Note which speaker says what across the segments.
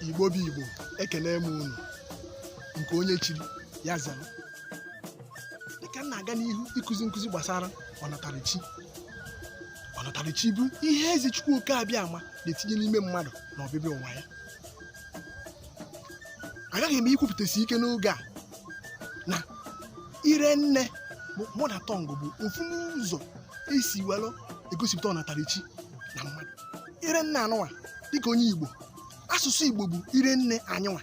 Speaker 1: Igbo bụ Igbo, ekene m unu nke onye chiri ya zara. Dịka m na-aga n'ihu ịkụzi nkụzi gbasara ọnatarichi. Ọnatarichi bụ ihe eze Chukwuoke Abiama na-etinye n'ime mmadụ na ọbịbịa ụwa ya. Agaghị m ikwupụtasi ike n'oge a na ire nne bụ mother tongue bụ ofu n'ụzọ esi were egosipụta ọnatarichi na mmadụ. Ire nne anụnwa dịka onye Igbo, asụsụ Igbo bụ ire nne anyịnwa.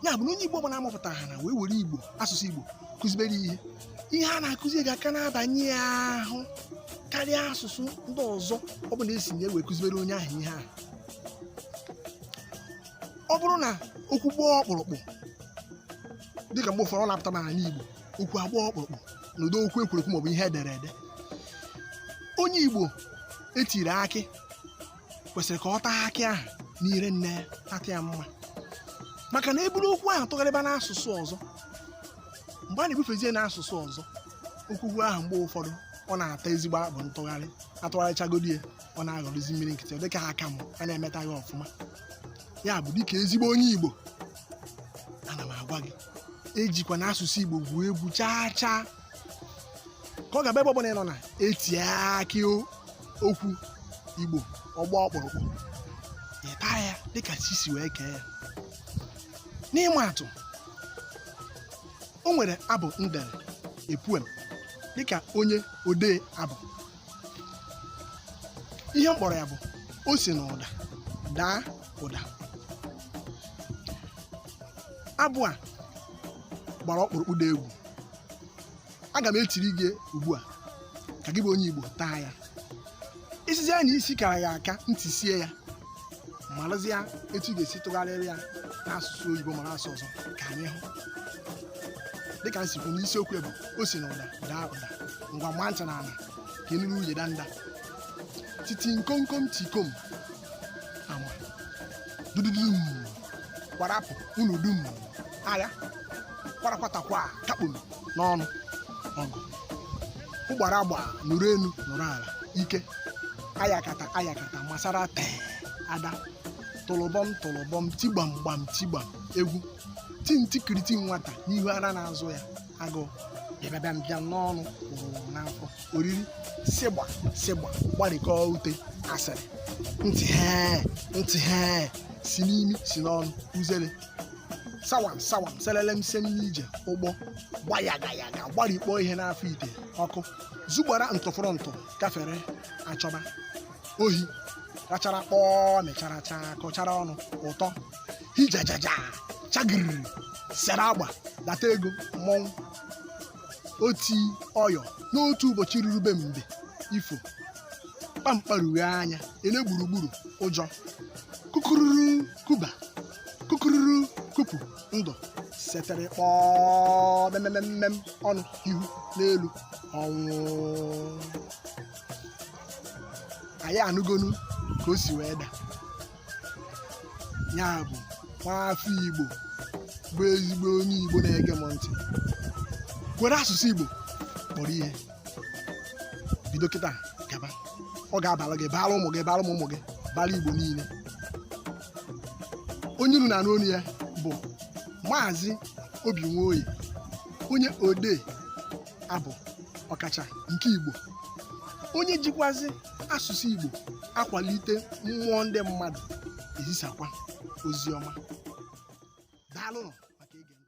Speaker 1: Ya bụ na onye Igbo ọbụla amụpụta ha na wee were Igbo, asụsụ Igbo kụzibere ihe a na-akụzi ga-aka na-abanye ya ahụ karịa asụsụ ndị ọzọ ọ bụla esi na-ewe kụzibere onye ahụ ihe ahụ. Ọ bụrụ na okwu gbaa ọkpụrụkpụ dịka mgbe ụfọdụ ọ na-apụta n'ala Igbo, okwu agba ọkpụrụkpụ n'ụdị okwu ekwurekwu maọbụ ihe edere ede, onye Igbo etiri akị kwesịrị ka ọ taa akị ahụ n'ire nne ya, tata ya mma. Maka na eburu okwu ahụ tụgharịba n'asụsụ ọzọ, mgbe a na-ebufezie n'asụsụ ọzọ, okwu ahụ mgbe ụfọdụ ọ na-ata ezigbo akpụ ntụgharị, atụgharịchagodi ya ọ na-aghọrọzi mmiri nkịtị, ọ dịka aka m a na-emetaghị ọfụma. Ya bụ dịka ezigbo onye Igbo, ana m agwa gị, ejikwa na asụsụ Igbo gwuo egwu chaa chaa, ka ọ ga-abịa ebe ọbụla ị nọ na etie akị okwu Igbo ọgba ọkpụrụkpụ, ịta ya dịka chi si wee kee ya. N'ịma atụ, o nwere abụ ndere epuem dịka onye odee abụ. Ihe m kpọrọ ya bụ o si n'ụda daa ụda. Abụ a gbara ọkpụrụkpụ dị egwu. Aga m etiri gị ugbu a ka gị bụ onye Igbo taa ya. Isizi ya na isi kara ya aka, ntị sie ya, malụzie etu ị ga-esi tụgharịrị ya n'asụsụ oyibo ma n'asụsụ ọzọ ka anyị hụ. Dịka m sikwu n'isiokwu bụ o si n'ụda daa ụda. Ngwa mma ntị n'ala ka ị nụrụ uye danda. Titi nkomkom tikom ama dududum kwarapụ unu dum agha kwarakwatakwa kakpum n'ọnụ ọgụ ụgbara agba nụrụ enu nụrụ ala ike ayakata masara tee ada tụlụbọm tụlụbọm tigbam gbam tigbam egwu tintikiriti nwata n'ihu ara na-azụ ya agụụ bịabịa n'ọnụ rụrụ n'afọ oriri sịgba gbarịkọọ ute asịrị ntị hee si n'imi si n'ọnụ uzere sawam selelem se n'ije ụgbọ gbayagayaga gbarikpọ ihe n'afọ ite ọkụ zugbara ntụfụrụ ntụ gafere achọba ohi rachara kpọọ mechara kọchara ọnụ ụtọ hijajaja chagiriri sere agba data ego mmọnwụ oti ọyọ n'otu ụbọchị ruru be mbe ifo kpamkparughe anya ele gburugburu ụjọ kukururu kuba kukururu kupu ndụ setere kpọọ mememem ọnụ ihu n'elu ọnwụ. Anyị anụgonu ka o si wee da. Ya bụ nwafọ Igbo bụ ezigbo onye Igbo na-ege m ntị, were asụsụ Igbo kpọrọ ihe. Bido kịta gaba, ọ ga-abara gị, bara ụmụ gị, bara ụmụ gị, bara Igbo niile. Onye unu na-anụ onu ya bụ Maazị Obi Nwoye, onye odee abụ ọkacha nke Igbo, onye jikwazi asụsụ Igbo akwalite mmụọ ndị mmadụ ezisakwa ozi ọma. Daalụ maka ige ntị.